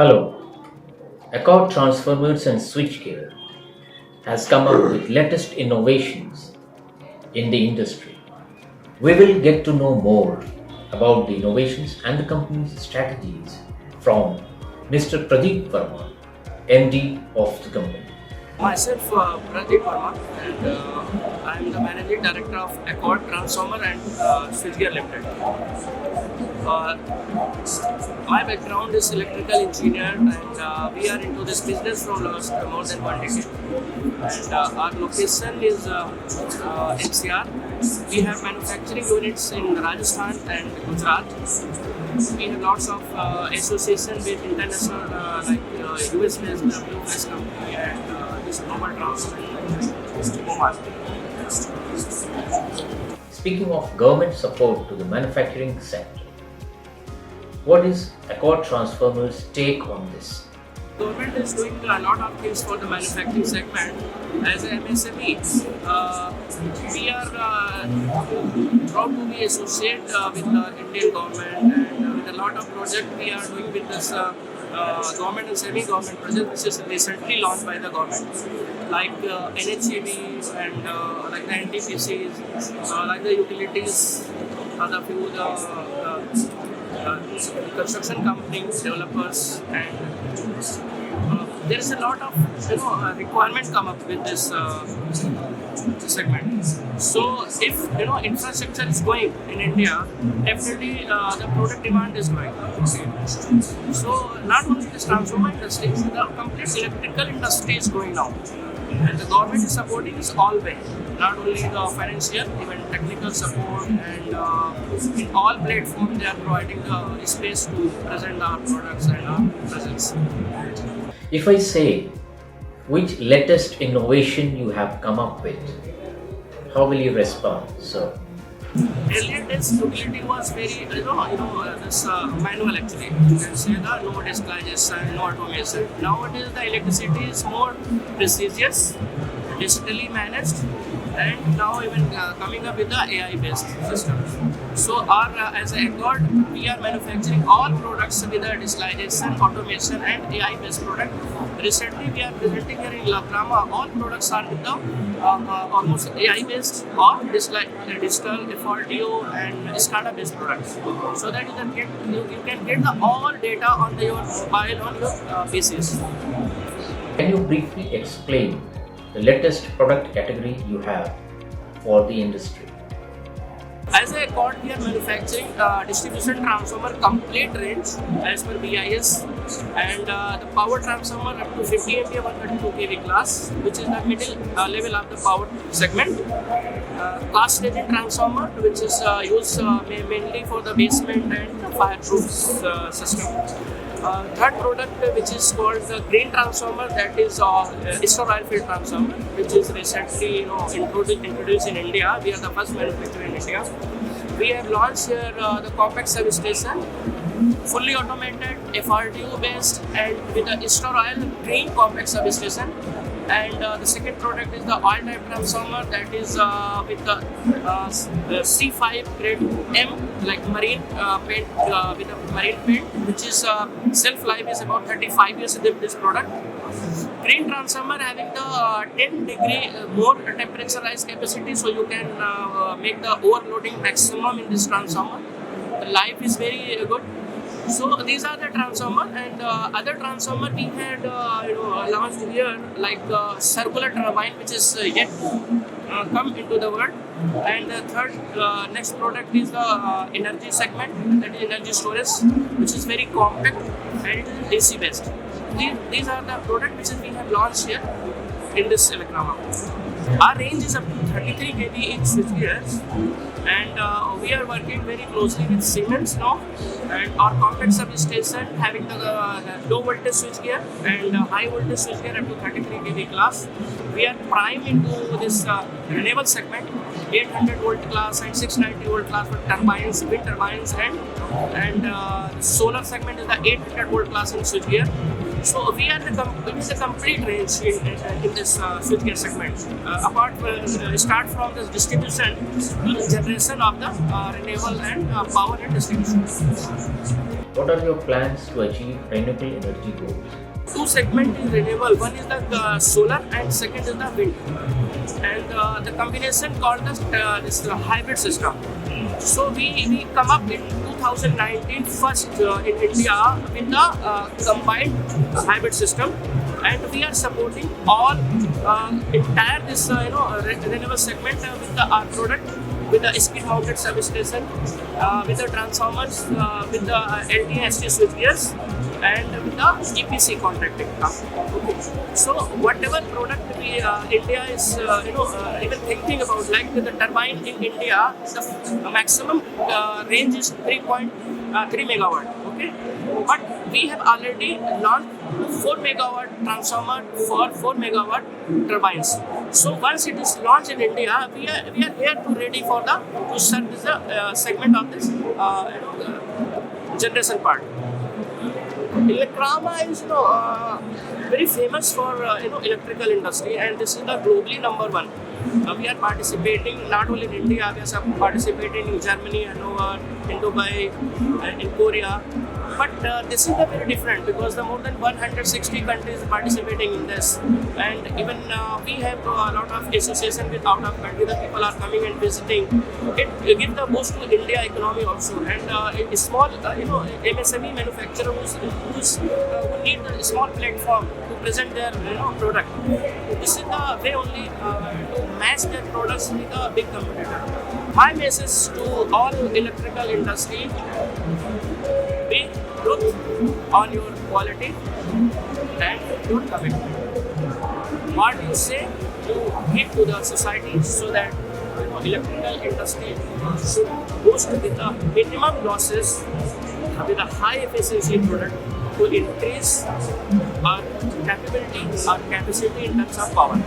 Hello, Accord Transformers and Switchgear has come up with latest innovations in the industry. We will get to know more about the innovations and the company's strategies from Mr. Pradeep Verma, MD of the company. Myself, Pradeep Verma, and I am the Managing Director of Accord Transformer and Switchgear Limited. Uh, my background is electrical engineer, and we are into this business from last more than 1 decade. And our location is NCR. We have manufacturing units in Rajasthan and Gujarat. We have lots of association with international US based WFS company and this global transfer. Speaking of government support to the manufacturing sector, what is Accord Transformers' take on this? Government is doing a lot of things for the manufacturing segment. As an MSME, we are proud to be associated with the Indian government and with a lot of projects we are doing with this government and semi-government project which is recently launched by the government, like NHEV and like the NTPCs, like the utilities, the few construction companies, developers, and there is a lot of requirement come up with this segment. So if infrastructure is going in India, definitely the product demand is going. Okay. So not only this transformer industry, the complete electrical industry is going now. And the government is supporting us all way, not only the financial, even technical support, and in all platforms they are providing the space to present our products and our presence. If I say which latest innovation you have come up with, how will you respond? So, Earlier days utility was very this manual actually. You can say the no digitalization, no automation. Nowadays the electricity is more precious, digitally managed, and now even coming up with the AI based systems. So our as a Accord, we are manufacturing all products with the digitalization, automation, and AI based product. Recently we are presenting here in Lakrama, all products are with the almost AI based or digital FRDO and SCADA based products. So that you can get the all data on your mobile on your PCs. can you briefly explain the latest product category you have for the industry? As a Accord, we are manufacturing distribution transformer complete range as per BIS, and the power transformer up to 50 MVA 132 kV class, which is the middle level of the power segment. Class station transformer, which is used mainly for the basement and fireproof system. Third product, which is called the green transformer, that is Istra field transformer, which is recently introduced in India. We are the first manufacturer in India. We have launched here the compact service station, fully automated, FRDO based, and with the Istra green compact service station. And the second product is the oil type transformer, that is with the C5 grade M, like marine paint with a marine paint, which is shelf life is about 35 years with this product. Green transformer having the 10 degree more temperature rise capacity, so you can make the overloading maximum in this transformer. The life is very good. So these are the transformer, and other transformer we had launched here, like circular turbine, which is yet come into the world. And the third next product is the energy segment, that is energy storage, which is very compact and it is AC based. These are the products which we have launched here in this Electrama. Our range is up to 33 kV in switchgears, and we are working very closely with Siemens now, and our compact service station having the low voltage switchgear and high voltage switchgear up to 33 kV class. We are prime into this renewable segment, 800 volt class and 690 volt class for turbines, wind turbines, and solar segment is the 800 volt class in switchgear. So we are it is a complete range in this switchgear segment. Start from the distribution to the generation of the renewable and power and distribution. What are your plans to achieve renewable energy goals? Two segment is renewable. One is the solar and second is the wind. And the combination called this hybrid system. So we come up in 2019 first in India with the combined hybrid system, and we are supporting all entire this renewable segment with our product, with the skid mounted substation, with the transformers, with the LT ST switchgears, and with the EPC contracting. Okay. So whatever product we India is even thinking about, like the turbine in India, the maximum range is 3.3 megawatt. Okay, but we have already launched 4 megawatt transformer for 4 megawatt turbines. So once it is launched in India, we are here to ready for to serve the segment of this generation part. Electrama is very famous for electrical industry, and this is the globally number one. We are participating not only in India, we are participating in Germany, Hanover, in Dubai, and in Korea. But this is very different because the more than 160 countries participating in this, and even we have a lot of association with out of country. The people are coming and visiting. It gives the boost to India economy also, and a small MSME manufacturer who need a small platform to present their product. This is the way only to match their products with a big competitor. My message to all electrical industry: be good on your quality and your commitment. What you say, you give to the society so that electrical industry should boost with the minimum losses with a high efficiency product to increase our capability, our capacity in terms of power.